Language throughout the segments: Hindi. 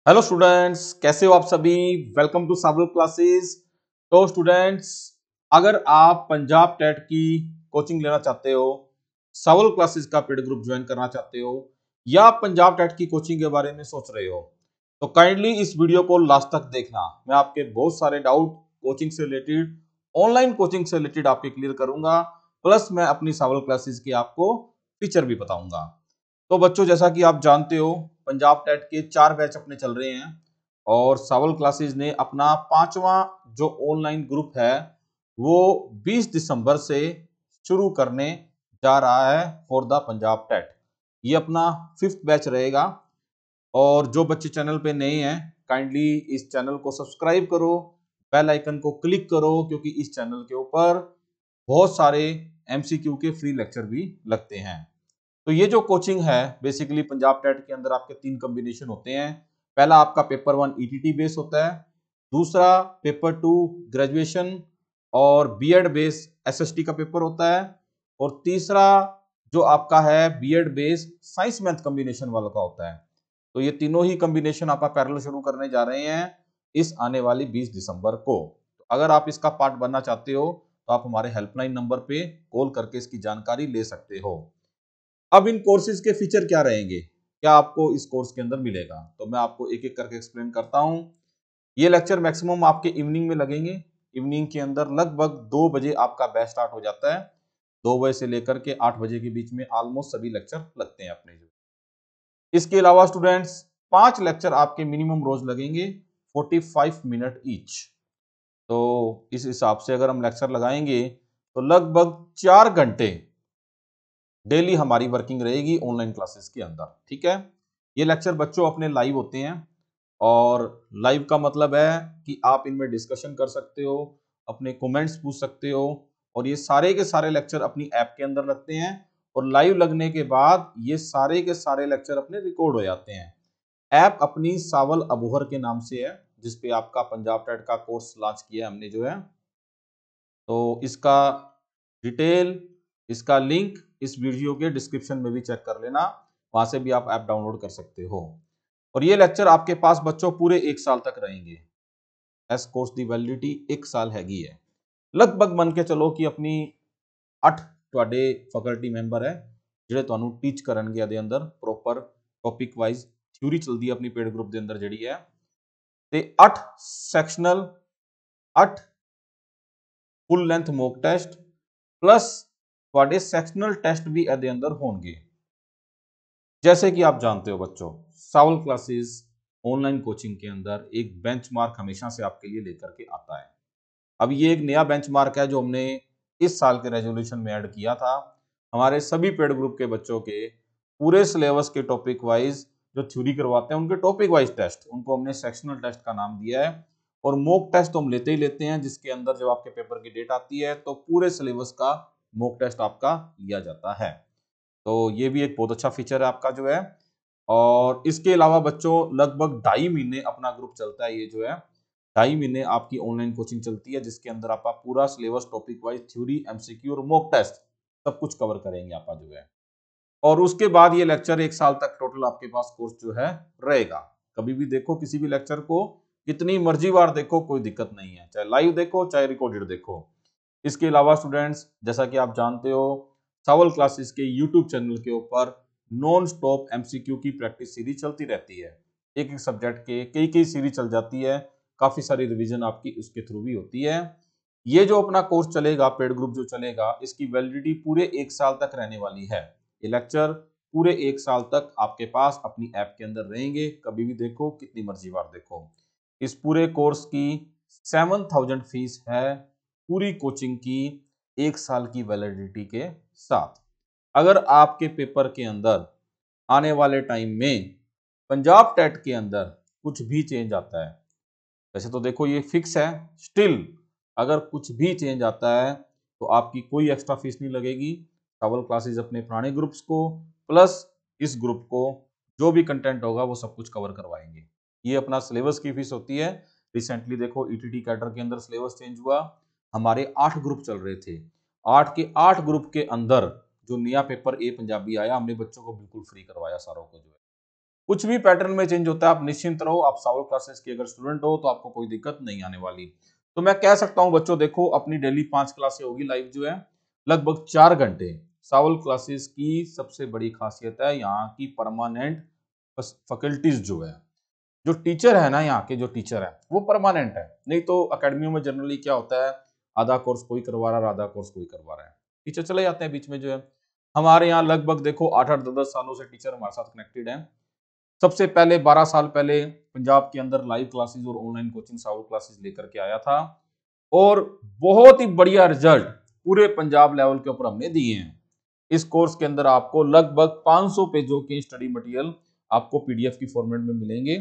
हेलो स्टूडेंट्स, कैसे हो आप सभी। Welcome to Saval classes. तो स्टूडेंट्स, अगर आप पंजाब टेट की कोचिंग लेना चाहते हो, सावल क्लासेस का पेड ग्रुप ज्वाइन करना चाहते हो, या आप पंजाब टेट की कोचिंग के बारे में सोच रहे हो, तो काइंडली इस वीडियो को लास्ट तक देखना। मैं आपके बहुत सारे डाउट कोचिंग से रिलेटेड, ऑनलाइन कोचिंग से रिलेटेड आपके क्लियर करूंगा। प्लस मैं अपनी सावल क्लासेस की आपको फीचर भी बताऊंगा। तो बच्चों, जैसा कि आप जानते हो, पंजाब टेट के 4 बैच अपने चल रहे हैं और सावल क्लासेस ने अपना 5वां जो ऑनलाइन ग्रुप है वो 20 दिसंबर से शुरू करने जा रहा है फॉर द पंजाब टेट। ये अपना 5th बैच रहेगा। और जो बच्चे चैनल पे नए हैं, काइंडली इस चैनल को सब्सक्राइब करो, बेल आइकन को क्लिक करो, क्योंकि इस चैनल के ऊपर बहुत सारे एमसीक्यू के फ्री लेक्चर भी लगते हैं। तो ये जो कोचिंग है, बेसिकली पंजाब टेट के अंदर आपके 3 कॉम्बिनेशन होते हैं। पहला आपका पेपर 1 ईटीटी बेस होता है, दूसरा पेपर 2 ग्रेजुएशन और बीएड बेस एसएसटी का पेपर होता है, और तीसरा जो आपका है BEd base science math combination वालों का होता है। तो ये तीनों ही कॉम्बिनेशन आप पैरेलल शुरू करने जा रहे हैं इस आने वाली 20 दिसंबर को। तो अगर आप इसका पार्ट बनना चाहते हो तो आप हमारे हेल्पलाइन नंबर पे कॉल करके इसकी जानकारी ले सकते हो। अब इन कोर्सेज के फीचर क्या रहेंगे, क्या आपको इस कोर्स के अंदर मिलेगा, तो मैं आपको एक एक करके एक्सप्लेन करता हूं। ये लेक्चर मैक्सिमम आपके इवनिंग में लगेंगे। इवनिंग के अंदर लगभग 2 बजे आपका बैच स्टार्ट हो जाता है। 2 बजे से लेकर के 8 बजे के बीच में ऑलमोस्ट सभी लेक्चर लगते हैं अपने जो। इसके अलावा स्टूडेंट्स, 5 लेक्चर आपके मिनिमम रोज लगेंगे, 45 मिनट ईच। तो इस हिसाब से अगर हम लेक्चर लगाएंगे तो लगभग 4 घंटे डेली हमारी वर्किंग रहेगी ऑनलाइन क्लासेस के अंदर। ठीक है। ये लेक्चर बच्चों अपने लाइव होते हैं, और लाइव का मतलब है कि आप इनमें डिस्कशन कर सकते हो, अपने कमेंट्स पूछ सकते हो, और ये सारे के सारे लेक्चर अपनी ऐप के अंदर लगते हैं। और लाइव लगने के बाद ये सारे के सारे लेक्चर अपने रिकॉर्ड हो जाते हैं। ऐप अपनी सावल अबोहर के नाम से है, जिसपे आपका पंजाब टेट का कोर्स लॉन्च किया है हमने जो है। तो इसका डिटेल, इसका लिंक इस वीडियो के डिस्क्रिप्शन में भी चेक कर लेना, वहां से भी आप ऐप डाउनलोड कर सकते हो। और ये लेक्चर आपके पास बच्चों पूरे 1 साल तक रहेंगे। एस कोर्स दी वैलिडिटी 1 साल हैगी है। लगभग मन के चलो कि अपनी 8 ਤੁਹਾਡੇ ਫੈਕਲਟੀ ਮੈਂਬਰ ਹੈ ਜਿਹੜੇ ਤੁਹਾਨੂੰ ਟੀਚ ਕਰਨਗੇ। ਇਹਦੇ ਅੰਦਰ ਪ੍ਰੋਪਰ ਟੌਪਿਕ ਵਾਈਜ਼ ਥਿਊਰੀ ਚਲਦੀ ਹੈ ਆਪਣੀ ਪੇਡ ਗਰੁੱਪ ਦੇ ਅੰਦਰ ਜਿਹੜੀ ਹੈ। ਤੇ 8 ਸੈਕਸ਼ਨਲ, 8 full length mock test plus ਤੁਹਾਡੇ ਸੈਕਸ਼ਨਲ ਟੈਸਟ ਵੀ ਇਹਦੇ ਅੰਦਰ ਹੋਣਗੇ। जैसे कि आप जानते हो बच्चों, सावल क्लासेस ऑनलाइन कोचिंग के अंदर एक बेंचमार्क हमेशा से आपके लिए लेकर के आता है। अब ये एक नया बेंचमार्क है जो हमने इस साल के रेजोल्यूशन में ऐड किया था। हमारे सभी पेड ग्रुप के बच्चों के पूरे सिलेबस के टॉपिक वाइज जो थ्योरी करवाते हैं, उनके टॉपिक वाइज टेस्ट, उनको हमने सेक्शनल टेस्ट का नाम दिया है। और मॉक टेस्ट तो हम लेते ही लेते हैं, जिसके अंदर जब आपके पेपर की डेट आती है तो पूरे सिलेबस का मॉक टेस्ट आपका लिया जाता है। तो ये भी एक बहुत अच्छा फीचर है आपका जो है। और इसके अलावा बच्चों, लगभग 2.5 महीने अपना ग्रुप चलता है। ये जो है 2.5 महीने आपकी ऑनलाइन कोचिंग चलती है, जिसके अंदर आप पूरा syllabus topic wise theory, MCQ और मॉक टेस्ट सब कुछ कवर करेंगे आप जो है। और उसके बाद ये लेक्चर 1 साल तक टोटल आपके पास कोर्स जो है रहेगा। कभी भी देखो किसी भी लेक्चर को, कितनी मर्जी बार देखो, कोई दिक्कत नहीं है, चाहे लाइव देखो चाहे रिकॉर्डेड देखो। इसके अलावा स्टूडेंट्स, जैसा कि आप जानते हो, सावल क्लासेस के यूट्यूब चैनल के ऊपर नॉन स्टॉप एमसीक्यू की प्रैक्टिस सीरीज चलती रहती है। एक एक सब्जेक्ट के कई कई सीरीज चल जाती है, काफी सारी रिवीजन आपकी उसके थ्रू भी होती है। ये जो अपना कोर्स चलेगा, पेड ग्रुप जो चलेगा, इसकी वैलिडिटी पूरे 1 साल तक रहने वाली है। ये लेक्चर पूरे 1 साल तक आपके पास अपनी ऐप के अंदर रहेंगे, कभी भी देखो, कितनी मर्जी बार देखो। इस पूरे कोर्स की 7000 फीस है, पूरी कोचिंग की 1 साल की वैलिडिटी के साथ। अगर आपके पेपर के अंदर आने वाले टाइम में पंजाब टेट के अंदर कुछ भी चेंज आता है, वैसे तो देखो ये फिक्स है, स्टिल अगर कुछ भी चेंज आता है तो आपकी कोई एक्स्ट्रा फीस नहीं लगेगी। सावल क्लासेस अपने पुराने ग्रुप्स को प्लस इस ग्रुप को जो भी कंटेंट होगा वो सब कुछ कवर करवाएंगे। ये अपना सिलेबस की फीस होती है। रिसेंटली देखो ईटीटी कैडर के अंदर सिलेबस चेंज हुआ, हमारे 8 ग्रुप चल रहे थे, 8 के 8 ग्रुप के अंदर जो नया पेपर ए पंजाबी आया, हमने बच्चों को बिल्कुल फ्री करवाया सारों को जो है। कुछ भी पैटर्न में चेंज होता है, आप निश्चिंत रहो, आप सावल क्लासेस के अगर स्टूडेंट हो तो आपको कोई दिक्कत नहीं आने वाली। तो मैं कह सकता हूं बच्चों, देखो अपनी डेली 5 क्लासें होगी लाइव जो है, लगभग 4 घंटे। सावल क्लासेस की सबसे बड़ी खासियत है यहाँ की परमानेंट फैकल्टीज जो है, जो टीचर है ना, यहाँ के जो टीचर है वो परमानेंट है। नहीं तो अकेडमियों में जनरली क्या होता है, आधा कोर्स कोई करवा रहा है, आधा कोर्स कोई करवा रहा है, टीचर चले जाते हैं बीच में जो है। हमारे यहाँ लगभग देखो 8-8 10-10 सालों से टीचर हमारे साथ कनेक्टेड है। सबसे पहले 12 साल पहले पंजाब के अंदर लाइव क्लासेस और ऑनलाइन कोचिंग सावल क्लासेस लेकर के आया था, और बहुत ही बढ़िया रिजल्ट पूरे पंजाब लेवल के ऊपर हमने दिए हैं। इस कोर्स के अंदर आपको लगभग 500 पेजों के स्टडी मटेरियल आपको पीडीएफ की फॉर्मेट में मिलेंगे।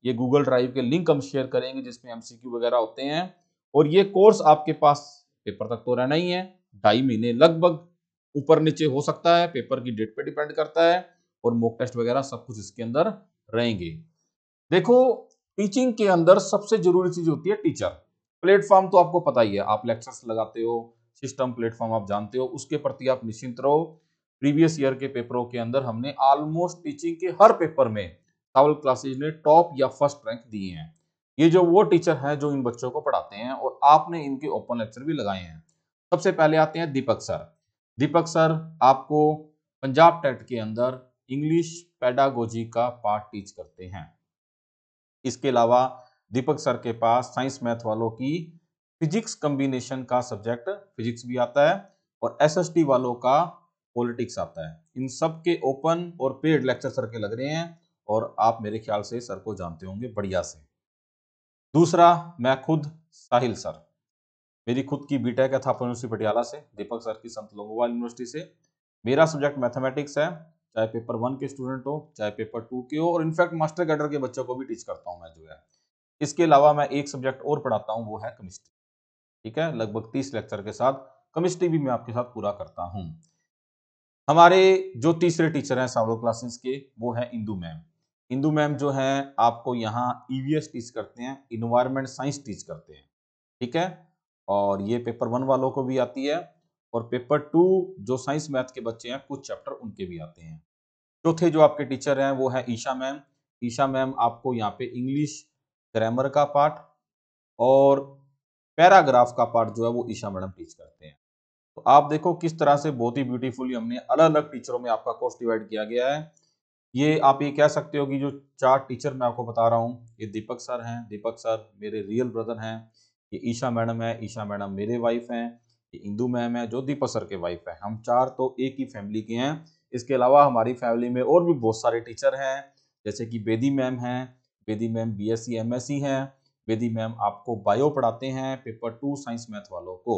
ये गूगल ड्राइव के लिंक हम शेयर करेंगे जिसमें एमसीक्यू वगैरह होते हैं, और ये कोर्स आपके पास पेपर तक तो रहना ही है, 2.5 महीने लगभग, ऊपर नीचे हो सकता है, पेपर की डेट पे डिपेंड करता है, और मॉक टेस्ट वगैरह सब कुछ इसके अंदर रहेंगे। देखो, टीचिंग के अंदर सबसे जरूरी चीज होती है टीचर। प्लेटफॉर्म तो आपको पता ही है, आप लेक्चर्स लगाते हो, सिस्टम प्लेटफॉर्म आप जानते हो, उसके प्रति आप निश्चिंत रहो। प्रीवियस ईयर के पेपरों के अंदर हमने ऑलमोस्ट टीचिंग के हर पेपर में सावल क्लासेज ने टॉप या फर्स्ट रैंक दिए हैं। ये जो वो टीचर हैं जो इन बच्चों को पढ़ाते हैं, और आपने इनके ओपन लेक्चर भी लगाए हैं। सबसे पहले आते हैं दीपक सर। दीपक सर आपको पंजाब टेट के अंदर इंग्लिश पेडागोजी का पार्ट टीच करते हैं। इसके अलावा दीपक सर के पास साइंस मैथ वालों की फिजिक्स कॉम्बिनेशन का सब्जेक्ट फिजिक्स भी आता है, और एसएसटी वालों का पॉलिटिक्स आता है। इन सब के ओपन और पेड लेक्चर सर के लग रहे हैं, और आप मेरे ख्याल से सर को जानते होंगे बढ़िया से। दूसरा, मैं खुद साहिल सर, मेरी खुद की बीटेक है थापर यूनिवर्सिटी पटियाला से, दीपक सर की संत लोंगोवाल यूनिवर्सिटी से। मेरा सब्जेक्ट मैथमेटिक्स है, चाहे पेपर 1 के स्टूडेंट हो चाहे पेपर 2 के हो, और इनफैक्ट मास्टर कैडर के बच्चों को भी टीच करता हूं मैं जो है। इसके अलावा मैं एक सब्जेक्ट और पढ़ाता हूं, वो है केमिस्ट्री। ठीक है, लगभग 30 लेक्चर के साथ केमिस्ट्री भी मैं आपके साथ पूरा करता हूं। हमारे जो तीसरे टीचर हैं सावल क्लासेस के, वो है इंदू मैम। इंदू मैम जो है आपको यहाँ ईवीएस टीच करते हैं, इन्वायरमेंट साइंस टीच करते हैं। ठीक है, और ये पेपर 1 वालों को भी आती है, और पेपर 2 जो साइंस मैथ के बच्चे हैं कुछ चैप्टर उनके भी आते हैं। चौथे जो आपके टीचर हैं वो है ईशा मैम। ईशा मैम आपको यहाँ पे इंग्लिश ग्रामर का पार्ट और पैराग्राफ का पार्ट जो है वो ईशा मैडम टीच करते हैं। तो आप देखो किस तरह से बहुत ही ब्यूटीफुली हमने अलग अलग टीचरों में आपका कोर्स डिवाइड किया गया है। ये आप ये कह सकते हो कि जो 4 टीचर मैं आपको बता रहा हूँ, ये दीपक सर हैं, दीपक सर मेरे रियल ब्रदर हैं। ये ईशा मैडम है, ईशा मैडम मेरे वाइफ हैं। ये इंदू मैम है जो दीपक सर के वाइफ है। हम 4 तो एक ही फैमिली के हैं। इसके अलावा हमारी फैमिली में और भी बहुत सारे टीचर हैं, जैसे कि बेदी मैम हैं। बेदी मैम बीएससी एमएससी हैं। बेदी मैम आपको बायो पढ़ाते हैं पेपर 2 साइंस मैथ वालों को।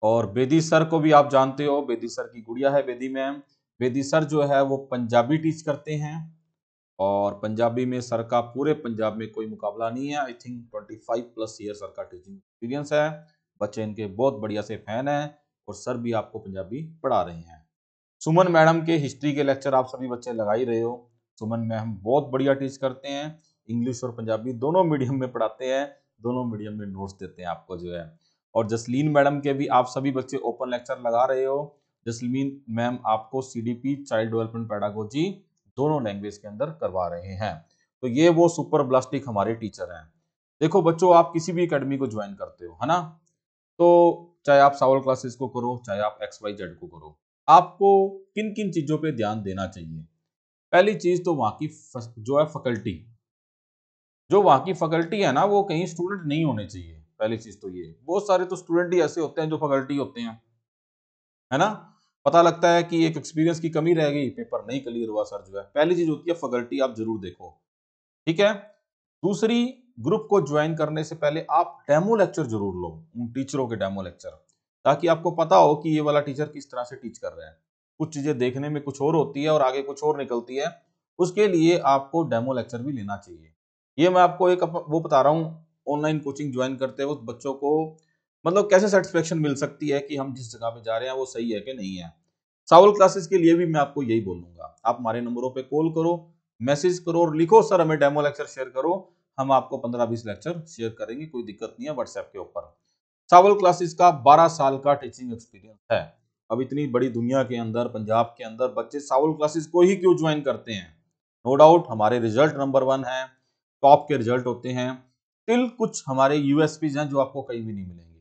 और बेदी सर को भी आप जानते हो, बेदी सर की गुड़िया है बेदी मैम। बेदी सर जो है वो पंजाबी टीच करते हैं, और पंजाबी में सर का पूरे पंजाब में कोई मुकाबला नहीं है। आई थिंक 25+ ईयर सर का टीचिंग एक्सपीरियंस है। बच्चे इनके बहुत बढ़िया से फैन हैं, और सर भी आपको पंजाबी पढ़ा रहे हैं। सुमन मैडम के हिस्ट्री के लेक्चर आप सभी बच्चे लगा ही रहे हो। सुमन मैम बहुत बढ़िया टीच करते हैं, इंग्लिश और पंजाबी दोनों मीडियम में पढ़ाते हैं, दोनों मीडियम में नोट्स देते हैं आपको जो है। और जसलीन मैडम के भी आप सभी बच्चे ओपन लेक्चर लगा रहे हो। जसलीन मैम आपको सीडीपी चाइल्ड डेवलपमेंट पेडागोजी दोनों लैंग्वेज के अंदर करवा रहे हैं। तो ये वो सुपर ब्लास्टिक हमारे टीचर हैं। देखो बच्चों, आप किसी भी एकेडमी को ज्वाइन करते हो है ना, तो चाहे आप सावल क्लासेस को करो चाहे आप XYZ को करो, आपको किन किन चीजों पे ध्यान देना चाहिए। पहली चीज तो वहां की जो है फैकल्टी, जो वहां की फैकल्टी है ना, वो कहीं स्टूडेंट नहीं होने चाहिए। पहली चीज तो ये, बहुत सारे तो स्टूडेंट ही ऐसे होते हैं जो फैकल्टी होते हैं, है ना। पता लगता है कि एक एक्सपीरियंस की कमी रह गई, पेपर नहीं क्लियर हुआ सर जो है। पहली चीज होती है फैकल्टी, आप जरूर देखो। ठीक है, दूसरी, ग्रुप को ज्वाइन करने से पहले आप डेमो लेक्चर जरूर लो, उन टीचरों के डेमो लेक्चर, ताकि आपको पता हो कि ये वाला टीचर किस तरह से टीच कर रहा है। कुछ चीजें देखने में कुछ और होती है और आगे कुछ और निकलती है, उसके लिए आपको डेमो लेक्चर भी लेना चाहिए। ये मैं आपको एक वो बता रहा हूँ, ऑनलाइन कोचिंग ज्वाइन करते वक्त बच्चों को मतलब कैसे सेटिस्फेक्शन मिल सकती है कि हम जिस जगह पे जा रहे हैं वो सही है कि नहीं है। सावल क्लासेस के लिए भी मैं आपको यही बोलूंगा, आप हमारे नंबरों पे कॉल करो, मैसेज करो और लिखो सर हमें डेमो लेक्चर शेयर करो, हम आपको 15-20 लेक्चर शेयर करेंगे, कोई दिक्कत नहीं है व्हाट्सएप के ऊपर। सावल क्लासेस का 12 साल का टीचिंग एक्सपीरियंस है। अब इतनी बड़ी दुनिया के अंदर पंजाब के अंदर बच्चे सावल क्लासेस को ही क्यों ज्वाइन करते हैं, नो डाउट हमारे रिजल्ट नंबर 1 है, टॉप के रिजल्ट होते हैं। स्टिल कुछ हमारे यूएसपीज हैं जो आपको कहीं भी नहीं मिलेंगे।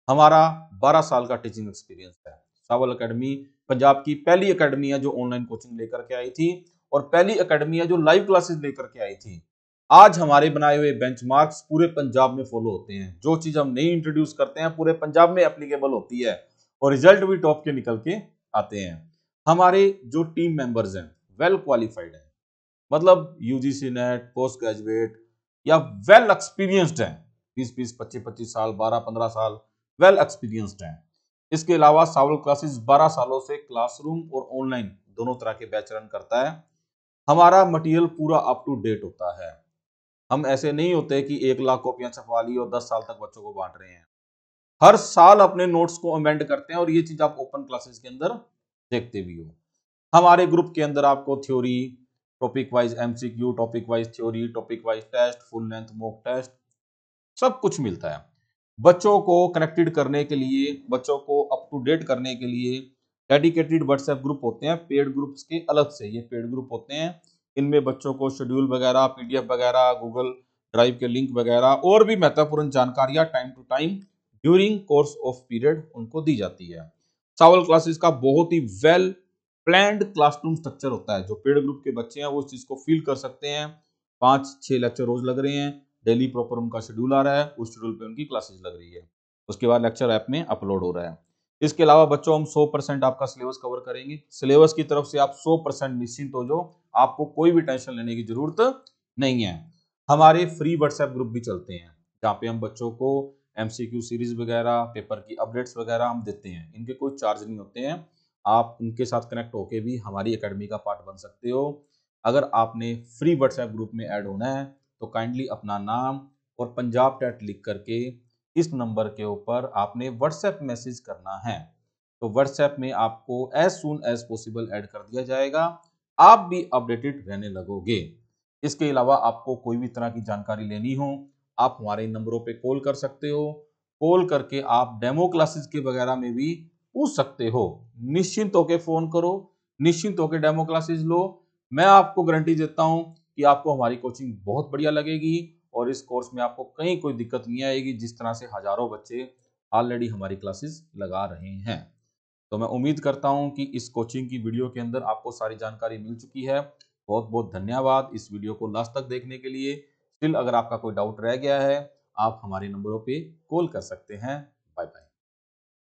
हमारा 12 साल का टीचिंग एक्सपीरियंस है। सावल एकेडमी पंजाब की पहली एकेडमी है जो ऑनलाइन कोचिंग लेकर के आई थी और पहली एकेडमी है जो लाइव क्लासेस लेकर के आई थी। आज हमारे बनाए हुए बेंचमार्क्स पूरे पंजाब में फॉलो होते हैं। जो चीज हम नहीं इंट्रोड्यूस करते हैं पूरे पंजाब में एप्लीकेबल होती है और रिजल्ट भी टॉप के निकल के आते हैं। हमारे जो टीम मेंबर्स हैं वेल क्वालिफाइड हैं, मतलब यूजीसी नेट, पोस्ट ग्रेजुएट या वेल एक्सपीरियंस्ड हैं। 20-20, 25-25 साल, 12-15 साल वेल एक्सपीरियंस्ड हैं। इसके अलावा सावल क्लासेस 12 सालों से क्लासरूम और ऑनलाइन दोनों तरह के बैच रन करता है। हमारा मटेरियल पूरा अप टू डेट होता है। हम ऐसे नहीं होते कि 1 लाख कॉपियां छपवा ली और 10 साल तक बच्चों को बांट रहे हैं। हर साल अपने नोट्स को अमेंड करते हैं और ये चीज आप ओपन क्लासेस के अंदर देखते भी हो। हमारे ग्रुप के अंदर आपको theory, topic wise MCQ, topic wise theory, topic wise test, full length mock test, सब कुछ मिलता है। बच्चों को कनेक्टेड करने के लिए, बच्चों को अप टू डेट करने के लिए डेडिकेटेड व्हाट्सएप ग्रुप होते हैं, पेड ग्रुप्स के अलग से ये पेड ग्रुप होते हैं। इनमें बच्चों को शेड्यूल वगैरह, पीडीएफ वगैरह, गूगल ड्राइव के लिंक वगैरह और भी महत्वपूर्ण जानकारियां time to time during course of period उनको दी जाती है। सावल क्लासेस का बहुत ही वेल प्लान्ड क्लासरूम स्ट्रक्चर होता है। जो पेड ग्रुप के बच्चे हैं वो इस चीज को फील कर सकते हैं। 5-6 लेक्चर रोज लग रहे हैं, डेली प्रॉपर उनका शेड्यूल आ रहा है, उस शेड्यूल पे उनकी क्लासेस लग रही है, उसके बाद लेक्चर ऐप में अपलोड हो रहा है। इसके अलावा बच्चों हम 100% आपका सिलेबस कवर करेंगे। सिलेबस की तरफ से आप 100% निश्चिंत हो जाओ, आपको कोई भी टेंशन लेने की जरूरत नहीं है। हमारे फ्री व्हाट्सएप ग्रुप भी चलते हैं जहाँ पे हम बच्चों को एमसीक्यू सीरीज वगैरह, पेपर की अपडेट्स वगैरह हम देते हैं। इनके कोई चार्ज नहीं होते हैं। आप उनके साथ कनेक्ट होके भी हमारी एकेडमी का पार्ट बन सकते हो। अगर आपने फ्री व्हाट्सएप ग्रुप में ऐड होना है तो काइंडली अपना नाम और पंजाब टेट लिख करके इस नंबर के ऊपर आपने व्हाट्सएप मैसेज करना है। तो व्हाट्सएप में आपको as soon as possible add कर दिया जाएगा, आप भी अपडेटेड रहने लगोगे। इसके अलावा आपको कोई भी तरह की जानकारी लेनी हो आप हमारे नंबरों पे कॉल कर सकते हो। कॉल करके आप डेमो क्लासेस के वगैरह में भी पूछ सकते हो। निश्चिंत होके फोन करो, निश्चिंत होके डेमो क्लासेस लो। मैं आपको गारंटी देता हूं कि आपको हमारी कोचिंग बहुत बढ़िया लगेगी और इस कोर्स में आपको कहीं कोई दिक्कत नहीं आएगी। जिस तरह से हजारों बच्चे ऑलरेडी हमारी क्लासेस लगा रहे हैं। तो मैं उम्मीद करता हूं कि इस कोचिंग की वीडियो के अंदर आपको सारी जानकारी मिल चुकी है। बहुत बहुत धन्यवाद इस वीडियो को लास्ट तक देखने के लिए। स्टिल अगर आपका कोई डाउट रह गया है आप हमारे नंबरों पे कॉल कर सकते हैं। Bye bye.